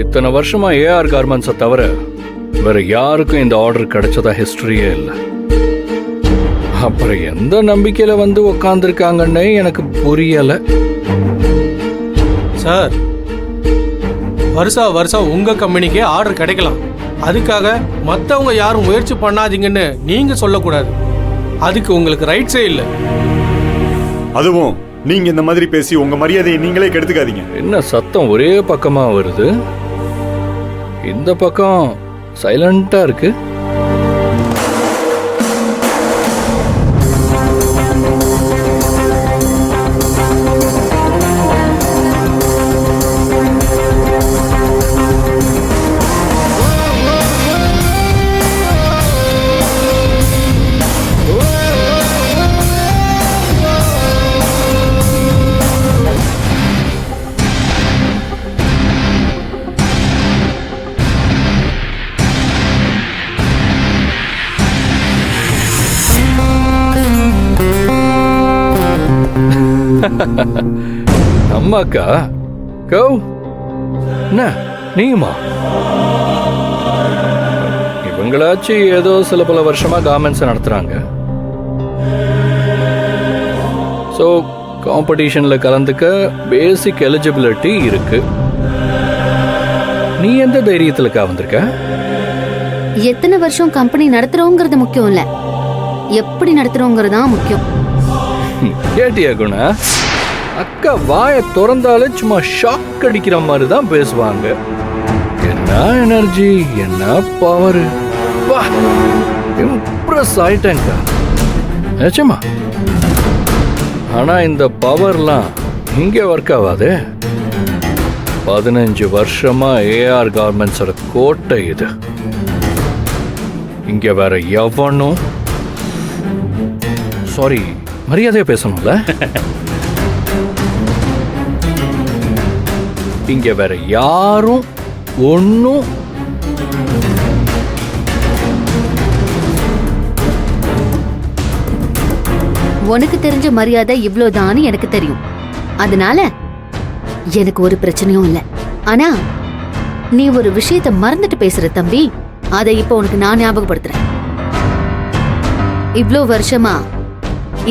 இத்தனை வருஷமா ஏஆர் கார்மெண்ட்ஸை தவிர வேற யாருக்கும் இந்த ஆர்டர் கிடைச்சதா ஹிஸ்டரியே இல்லை. அப்புறம் எந்த நம்பிக்கையில வந்து உக்காந்துருக்காங்கன்னே எனக்கு புரியல. சார், வருஷம் உங்க கம்பெனிக்கே ஆர்டர் கிடைக்கலாம். அதுக்காக மற்றவங்க யாரும் முயற்சி பண்ணாதீங்கன்னு நீங்க சொல்லக்கூடாது. அதுக்கு உங்களுக்கு ரைட்ஸே இல்லை. அதுவும் நீங்க இந்த மாதிரி பேசி உங்க மரியாதையை நீங்களே கெடுத்துக்காதீங்க. என்ன சத்தம் ஒரே பக்கமா வருது? இந்த பக்கம் சைலண்டா இருக்கு. அம்மாக்கா கௌ என்ன நீயுமா? இவங்களாச்சும் ஏதோ சில பல வருஷமா கார்மெண்ட்ஸ் நடத்துறாங்க. ஸோ காம்படிஷன்ல கலந்துக்க பேசிக் எலிஜிபிலிட்டி இருக்கு. நீ எந்த தைரியத்துலக்கா வந்திருக்க? எத்தனை வருஷம் கம்பெனி நடத்துறோங்கிறது முக்கியம் இல்ல, எப்படி நடத்துறோங்கிறது தான் முக்கியம். கேட்டியா குணா? அக்கா வாயை திறந்தாலே சும்மா ஷாக் அடிக்கிற மாதிரி தான் பேசுவாங்க. என்ன எனர்ஜி, என்ன பவர்! வா, இம்ப்ரெஸ் ஆயிட்டேங்கக்கா. நிச்சயமா. ஆனா இந்த பவர்லாம் இங்கே ஒர்க் ஆகாது. 15 வருஷமா ஏஆர் கார்மெண்ட்ஸோட கோட்டை இது. இங்க வேற எவனும், சாரி, மரியாதையா பேசணும்ல. இங்க வேற யாரும் ஒன்னும் உனக்கு தெரிஞ்ச மரியாதை இவ்வளவுதான் எனக்கு தெரியும். அதனால எனக்கு ஒரு பிரச்சனையும் இல்ல. ஆனா நீ ஒரு விஷயத்தை மறந்துட்டு பேசுற தம்பி. அதை இப்ப உனக்கு நான் ஞாபகப்படுத்துறேன். இவ்ளோ வருஷமா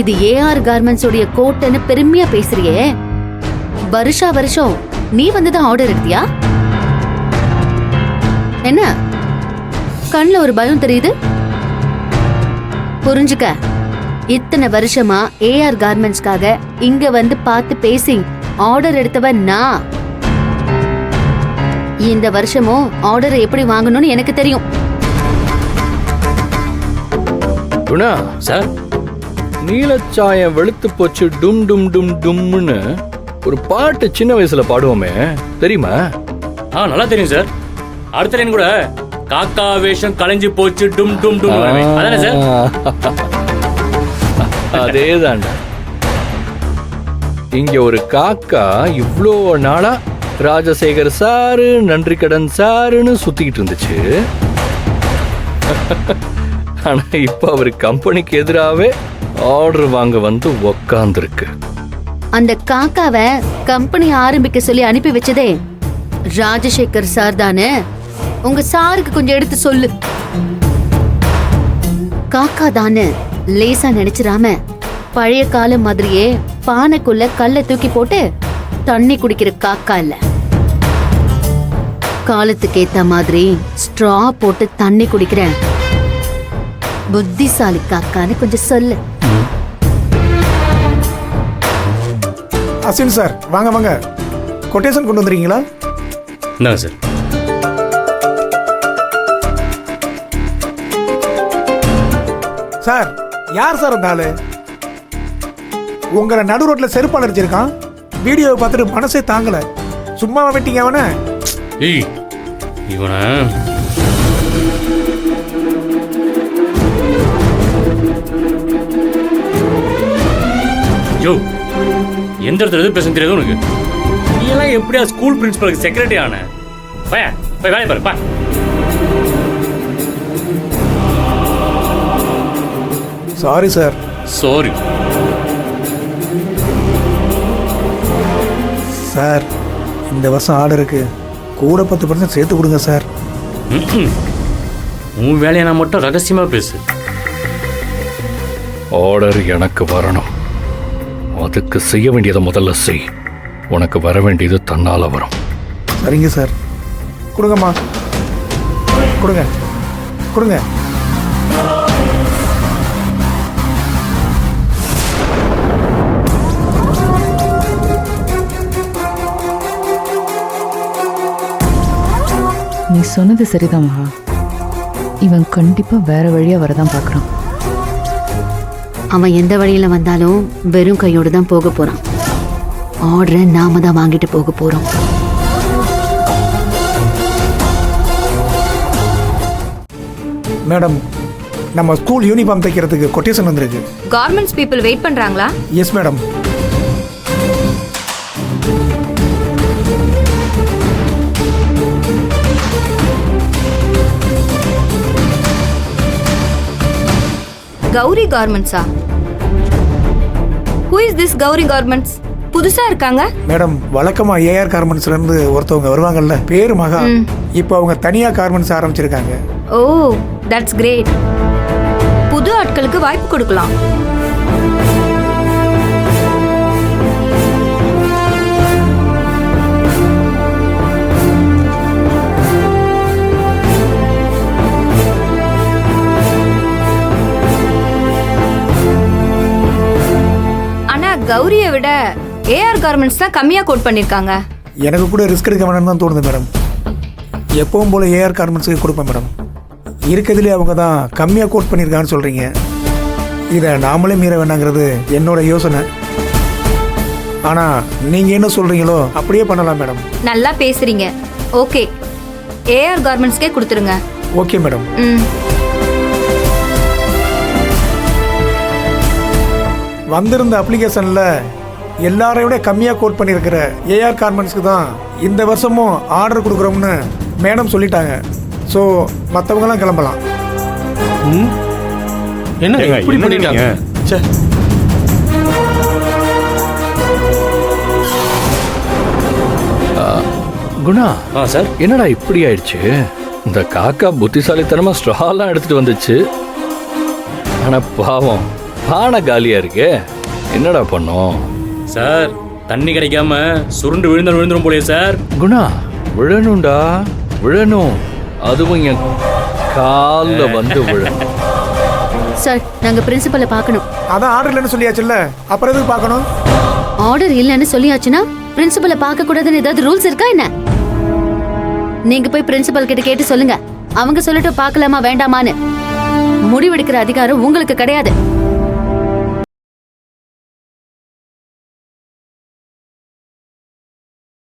இது ஏஆர் கார்மெண்ட்ஸ் உடைய கோட்டைன்னு பெருமையா பேசுறியே, வருஷம் நீ வந்துதான் ஆர்டர் எடுத்தியா? என்ன கண்ணுல ஒரு பயம் தெரியுது? புரிஞ்சுக்க, இத்தனை வருஷமா ஏஆர் கார்மெண்ட்ஸ்க்காக இங்க வந்து பார்த்து பேசி ஆர்டர் எடுத்தவன் நான். இந்த வருஷமும் ஆர்டர் எப்படி வாங்கணும்னு எனக்கு தெரியும். குணா சார், நீலச்சாயம் வெளுத்து போச்சு டும் டும் டும் டும்னு ஒரு பாட்டு சின்ன வயசுல பாடுவோமே, தெரியுமா? நல்லா தெரியும் சார். அடுத்த லைன் கூட காக்கா வேஷம் கலைஞ்சு போச்சு டும் டும் டும். அதானே சார்? அதேதான்டா. இங்க ஒரு காக்கா இவ்வளோ நாளா ராஜசேகர் சாரு, நன்றி கடன் சாருன்னு சுத்திக்கிட்டு இருந்துச்சு. ஆனா இப்ப அவர் கம்பெனிக்கு எதிராவே ஆர்டர் வாங்க வந்து உக்காந்துருக்கு. அந்த காக்காவை கம்பெனி ஆரம்பிக்க சொல்லி அனுப்பி வச்சதே ராஜசேகர் சார் தானே. உங்க சாருக்கு கொஞ்சம் எடுத்து சொல்லு. காக்கா தானே லேசா நினைச்சிராம பழைய காலம் மாதிரியே பானைக்குள்ள கல்ல தூக்கி போட்டு தண்ணி குடிக்கிற காக்கா இல்ல. காலத்துக்கு ஏத்த மாதிரி ஸ்ட்ரா போட்டு தண்ணி குடிக்கிற புத்திசாலி காக்கான்னு கொஞ்சம் சொல்லு. அஸ்வின் சார், வாங்க வாங்க. கொட்டேஷன் கொண்டு வந்துருக்கீங்களா? இந்தாங்க சார். சார், யார் சார் அந்த ஆளு? உங்களை நடு ரோட்ல செருப்பால் அடிச்சிருக்கான். வீடியோவை பார்த்துட்டு மனசே தாங்கல. சும்மாவா வெட்டிங்க அவனை? ஏய், இவனை யோ, எந்த இடத்துல எது பேச தெரியாது உனக்கு? நீ எல்லாம் எப்படியா ஸ்கூல் பிரின்சிபலுக்கு செக்ரட்டரி ஆன? போய் வேலையை பாரு. பா. Sorry sir. சாரி சார், இந்த வருஷம் ஆர்டருக்கு கூட 10% சேர்த்து கொடுங்க சார். ம்ம். உன் வேலையை நான் மட்டும் ரகசியமாக பேசு. ஆர்டர் எனக்கு வரணும். அதுக்கு செய்ய வேண்டியதை முதல்ல செய். உனக்கு வர வேண்டியது தன்னால வரும். சரிங்க சார். கொடுங்கம்மா. கொடுங்க கொடுங்க. நீ சொன்னது சரிதான் மகா. இவன் கண்டிப்பா வேற வழியா வரதான் பார்க்கறான். அவன் எந்த வழியில வந்தாலும் வெறும் கையோடு தான் போக போறான். ஆர்டரை நாம தான் வாங்கிட்டு போக போறோம். மேடம், நம்ம ஸ்கூல் யூனிஃபார்ம் தைக்கிறதுக்கு கொட்டேஷன் வந்திருக்கு. கார்மெண்ட்ஸ் பீப்புள் வெயிட் பண்றாங்களா? Yes madam. கௌரி கார்மெண்ட்ஸா? Who is this Gowri garments? புதுசா இருக்காங்க. மேடம், வழக்கமா ஏஆர் கார்மெண்ட்ஸ்ல இருந்து ஒருத்தவங்க வருவாங்கல்ல, பேரு மகா. இப்போ அவங்க தனியா கார்மெண்ட்ஸ் ஆரம்பிச்சிருக்காங்க. ஓ, தட்ஸ் கிரேட். புது ஆட்களுக்கு வாய்ப்பு கொடுக்கலாம். ஆனா கௌரியை விட ஏஆர் கார்மெண்ட்ஸ் தான் கம்மியா கோட் பண்ணிருக்காங்க. எனக்கு கூட ரிஸ்க் எடுக்க வேணும்னு தான் தோணுது மேடம். எப்பவும் போல ஏஆர் கார்மெண்ட்ஸுக்கு கொடுப்பேன் மேடம். இருக்கிறதுலே அவங்க தான் கம்மியாக கோட் பண்ணியிருக்காங்கன்னு சொல்கிறீங்க. இதை நாமளே மீற வேண்டாங்கிறது என்னோட யோசனை. ஆனால் நீங்கள் என்ன சொல்கிறீங்களோ அப்படியே பண்ணலாம் மேடம். நல்லா பேசுறீங்க. ஓகே, ஏஆர் கார்மெண்ட்ஸ்க்கே கொடுத்துருங்க. Okay madam. வந்திருந்த அப்ளிகேஷனில் எல்லாரையும் விட கம்மியாக கோட் பண்ணியிருக்கிற ஏஆர் கார்மெண்ட்ஸ்க்கு தான் இந்த வருஷமும் ஆர்டர் கொடுக்குறோம்னு மேடம் சொல்லிட்டாங்க. ஸோ மற்றவங்களாம் கிளம்பலாம். என்ன இப்படி பண்ணிட்டாங்க? ச்சே. குணா, சார். என்னடா இப்படி ஆயிடுச்சு? இந்த காக்கா புத்திசாலித்தனமா ஸ்ட்ராலாம் எடுத்துட்டு வந்துச்சு. ஆனா பாவம் பானை காலியா இருக்கே. என்னடா பண்ணோம்? சார், தண்ணி கிடைக்காம சுருண்டு விழுந்துரும் போலயே சார். குணா, விழணும்டா, விழணும். அதுவும் என் காலில் வந்து விழணும். சார், நாங்க பிரின்சிபலை பார்க்கணும். அதான் ஆர்டர் இல்லைன்னு சொல்லியாச்சுல்ல, அப்புறம் எதுக்கு பார்க்கணும்? ஆர்டர் இல்லைன்னு சொல்லியாச்சுன்னா பிரின்சிபலை பார்க்க கூடாதுன்னு ஏதாவது ரூல்ஸ் இருக்கா என்ன? நீங்க போய் பிரின்சிபல் கிட்ட கேட்டு சொல்லுங்க. அவங்க சொல்லட்டும் பார்க்கலாமா வேண்டாமான்னு. முடிவெடுக்கிற அதிகாரம் உங்களுக்கு கிடையாது.